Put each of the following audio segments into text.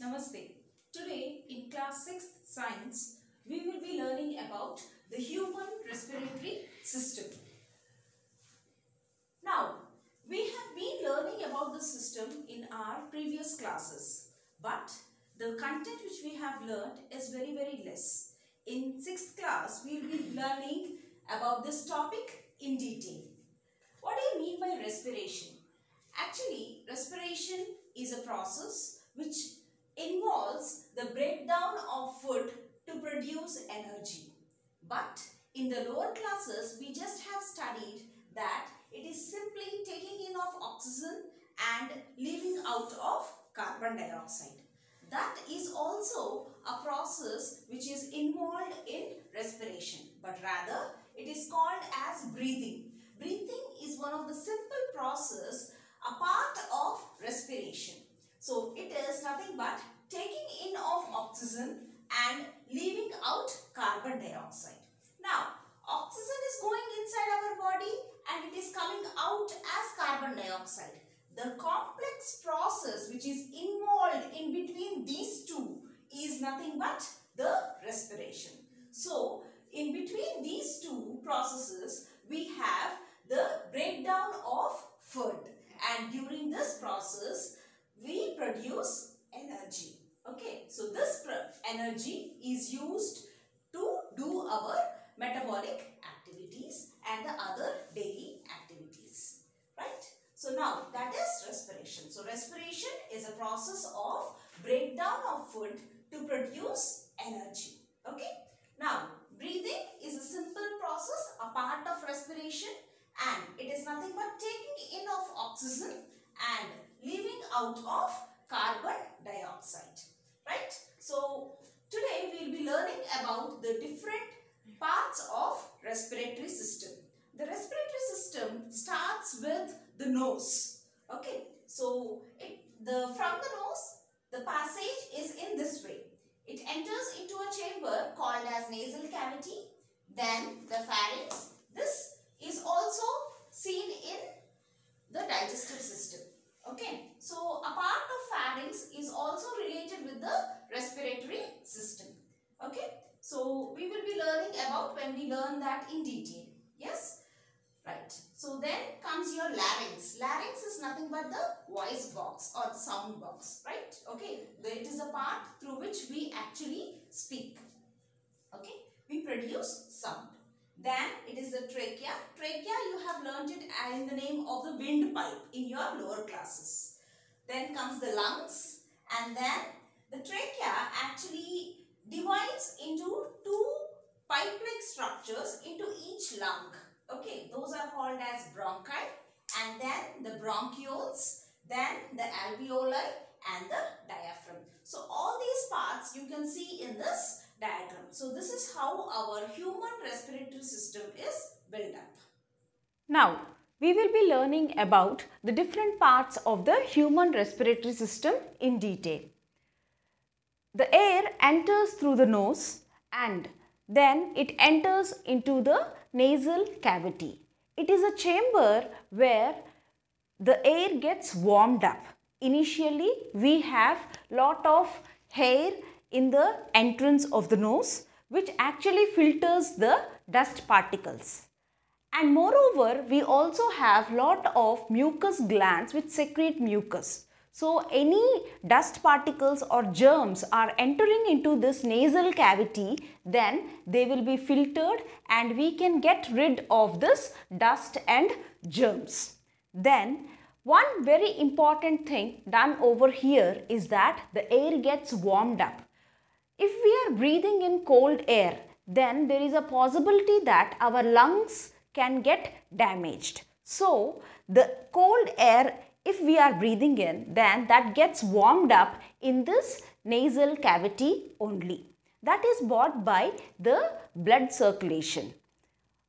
Namaste. Today in class 6th science, we will be learning about the human respiratory system. Now, we have been learning about the system in our previous classes, but the content which we have learned is very less. In 6th class, we will be learning about this topic in detail. What do you mean by respiration? Actually, respiration is a process which involves the breakdown of food to produce energy. But in the lower classes, we just have studied that it is simply taking in of oxygen and leaving out of carbon dioxide. That is also a process which is involved in respiration, but rather it is called as breathing. Breathing is one of the simple process a part of respiration. So it is nothing but taking in of oxygen and leaving out carbon dioxide. Now, oxygen is going inside our body and it is coming out as carbon dioxide. The complex process which is involved in between these two is nothing but the respiration. So, in between these two processes, we have the breakdown of food, and during this process, we produce energy. Okay, so this energy is used to do our metabolic activities and the other daily activities, right? So now that is respiration. So respiration is a process of breakdown of food to produce energy. Okay. Now breathing is a simple process, a part of respiration, and it is nothing but taking in of oxygen and leaving out of carbon dioxide, right? So today we will be learning about the different parts of respiratory system. The respiratory system starts with the nose. Okay, so from the nose, the passage is in this way. It enters into a chamber called as nasal cavity, then the pharynx. This is also seen in the digestive system. Okay, so a part of pharynx is also related with the respiratory system. Okay, so we will be learning about when we learn that in detail. Yes, right. So then comes your larynx. Larynx is nothing but the voice box or the sound box, right? Okay, it is a part through which we actually speak. Okay, we produce sound. Then it is the trachea. Trachea, you have learnt it in the name of the windpipe in your lower classes. Then comes the lungs, and then the trachea actually divides into two pipe-like structures into each lung. Okay, those are called as bronchi, and then the bronchioles, then the alveoli and the diaphragm. So all these parts you can see in this diagram. So this is how our human respiratory system is built up. Now, we will be learning about the different parts of the human respiratory system in detail. The air enters through the nose and then it enters into the nasal cavity. It is a chamber where the air gets warmed up. Initially, we have lot of hair in the entrance of the nose, which actually filters the dust particles. And moreover, we also have lot of mucus glands which secrete mucus. So any dust particles or germs are entering into this nasal cavity, then they will be filtered and we can get rid of this dust and germs. Then one very important thing done over here is that the air gets warmed up. If we are breathing in cold air, then there is a possibility that our lungs can get damaged. So the cold air, if we are breathing in, then that gets warmed up in this nasal cavity only. That is brought by the blood circulation.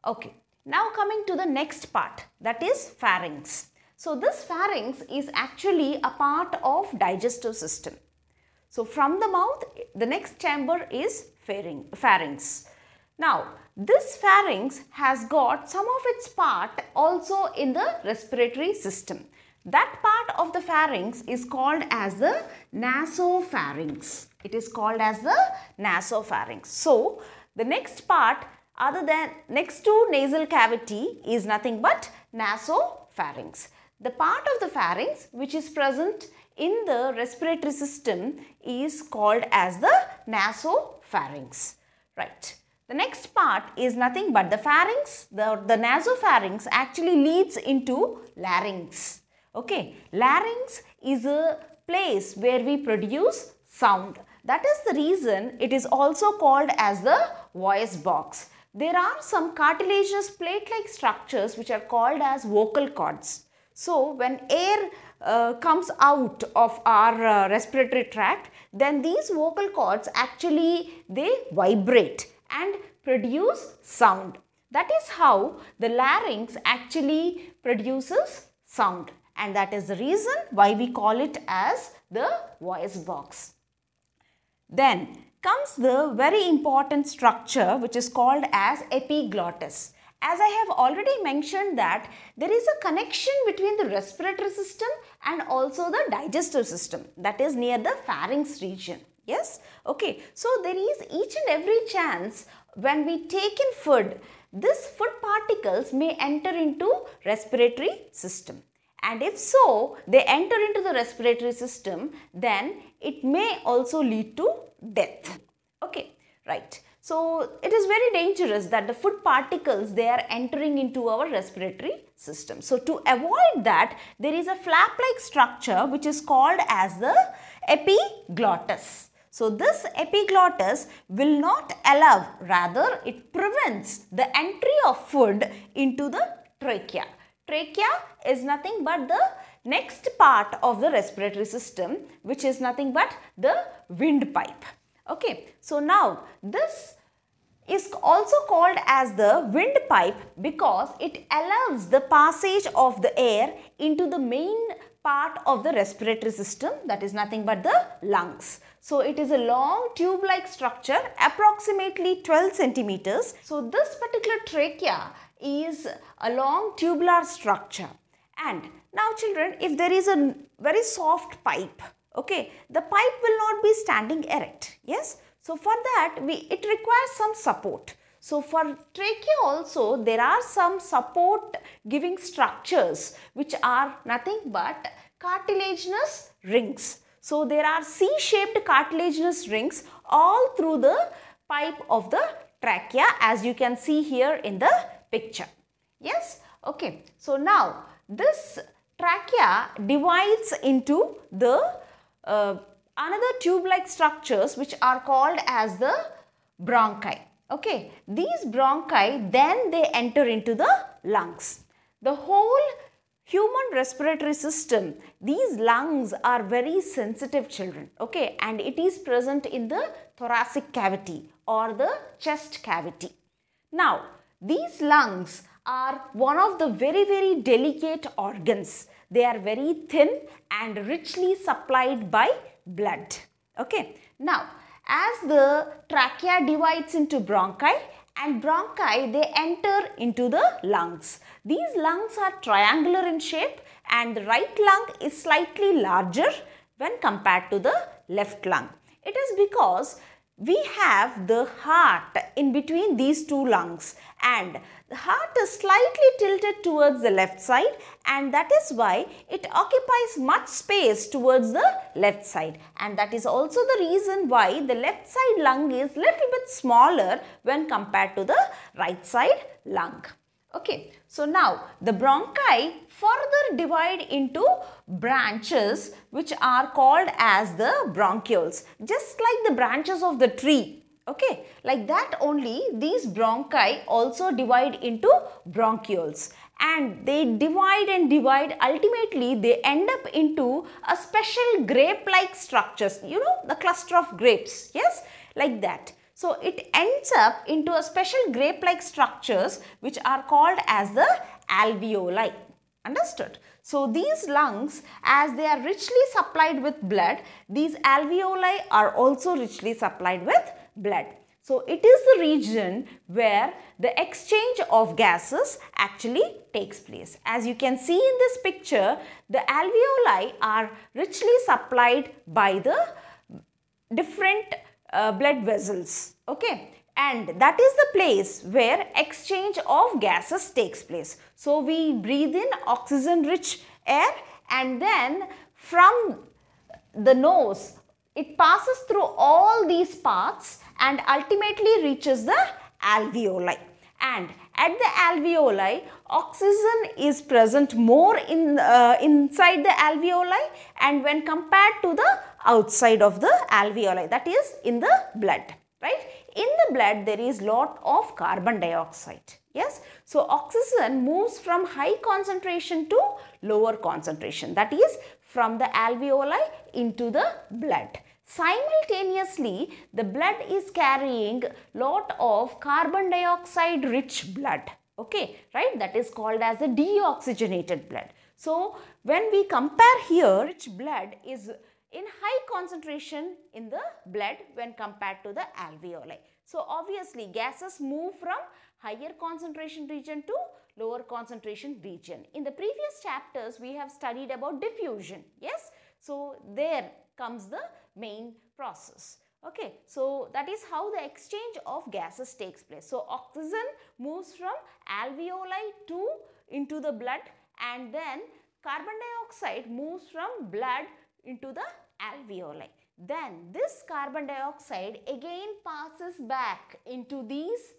Okay, now coming to the next part, that is pharynx. So this pharynx is actually a part of digestive system. So from the mouth, the next chamber is pharynx. Now, this pharynx has got some of its part also in the respiratory system. That part of the pharynx is called as the nasopharynx. It is called as the nasopharynx. So, the next part other than next to nasal cavity is nothing but nasopharynx. The part of the pharynx which is present in the respiratory system is called as the nasopharynx. Right. The next part is nothing but the pharynx. The nasopharynx actually leads into larynx. Okay. Larynx is a place where we produce sound. That is the reason it is also called as the voice box. There are some cartilaginous plate-like structures which are called as vocal cords. So, when air comes out of our respiratory tract, then these vocal cords actually they vibrate and produce sound. That is how the larynx actually produces sound, and that is the reason why we call it as the voice box. Then comes the very important structure which is called as epiglottis. As I have already mentioned that there is a connection between the respiratory system and also the digestive system, that is near the pharynx region. Yes? Okay. So, there is each and every chance when we take in food, this food particles may enter into respiratory system. And if so, they enter into the respiratory system, then it may also lead to death. Okay. Right. So, it is very dangerous that the food particles they are entering into our respiratory system. So, to avoid that, there is a flap-like structure which is called as the epiglottis. So, this epiglottis will not allow, rather it prevents the entry of food into the trachea. Trachea is nothing but the next part of the respiratory system, which is nothing but the windpipe. Okay. So, now this is also called as the windpipe because it allows the passage of the air into the main part of the respiratory system, that is nothing but the lungs. So, it is a long tube-like structure approximately 12 centimeters. So, this particular trachea is a long tubular structure. And now children, if there is a very soft pipe, okay, the pipe will not be standing erect. Yes. So, for that it requires some support. So, for trachea also there are some support giving structures which are nothing but cartilaginous rings. So, there are C-shaped cartilaginous rings all through the pipe of the trachea, as you can see here in the picture. Yes. Okay. So, now this trachea divides into the another tube-like structures which are called as the bronchi. Okay. These bronchi then they enter into the lungs. The whole human respiratory system, these lungs are very sensitive children. Okay. And it is present in the thoracic cavity or the chest cavity. Now, these lungs are one of the very delicate organs. They are very thin and richly supplied by blood. Okay. Now, as the trachea divides into bronchi and bronchi, they enter into the lungs. These lungs are triangular in shape and the right lung is slightly larger when compared to the left lung. It is because we have the heart in between these two lungs, and the heart is slightly tilted towards the left side, and that is why it occupies much space towards the left side, and that is also the reason why the left side lung is little bit smaller when compared to the right side lung. Okay. So, now the bronchi further divide into branches which are called as the bronchioles, just like the branches of the tree. Okay. Like that only these bronchi also divide into bronchioles, and they divide and divide. Ultimately, they end up into a special grape-like structures, you know, the cluster of grapes. Yes, like that. So, it ends up into a special grape-like structures which are called as the alveoli. Understood? So, these lungs, as they are richly supplied with blood, these alveoli are also richly supplied with blood. So it is the region where the exchange of gases actually takes place. As you can see in this picture, the alveoli are richly supplied by the different blood vessels, okay, and that is the place where exchange of gases takes place. So we breathe in oxygen rich air, and then from the nose it passes through all these paths and ultimately reaches the alveoli. And at the alveoli, oxygen is present more inside the alveoli, and when compared to the outside of the alveoli, that is in the blood, right? In the blood there is lot of carbon dioxide. Yes, so oxygen moves from high concentration to lower concentration, that is from the alveoli into the blood. Simultaneously, the blood is carrying lot of carbon dioxide rich blood, okay, right? That is called as a deoxygenated blood. So when we compare here, rich blood is in high concentration in the blood when compared to the alveoli. So obviously gases move from higher concentration region to lower concentration region. In the previous chapters we have studied about diffusion. Yes, so there comes the main process. Okay, so that is how the exchange of gases takes place. So oxygen moves from alveoli to into the blood, and then carbon dioxide moves from blood into the alveoli. Then this carbon dioxide again passes back into these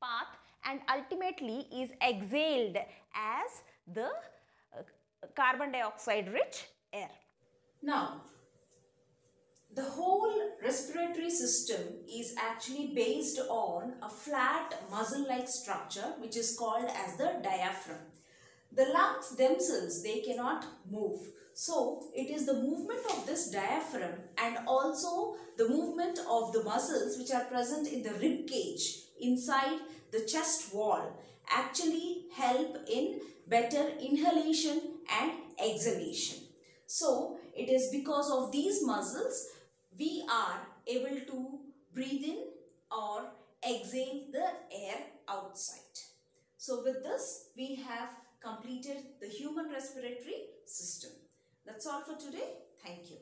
path and ultimately is exhaled as the carbon dioxide rich air. Now, the whole respiratory system is actually based on a flat muscle-like structure which is called as the diaphragm. The lungs themselves, they cannot move. So it is the movement of this diaphragm and also the movement of the muscles which are present in the rib cage inside the chest wall actually help in better inhalation and exhalation. So it is because of these muscles we are able to breathe in or exhale the air outside. So with this, we have completed the human respiratory system. That's all for today. Thank you.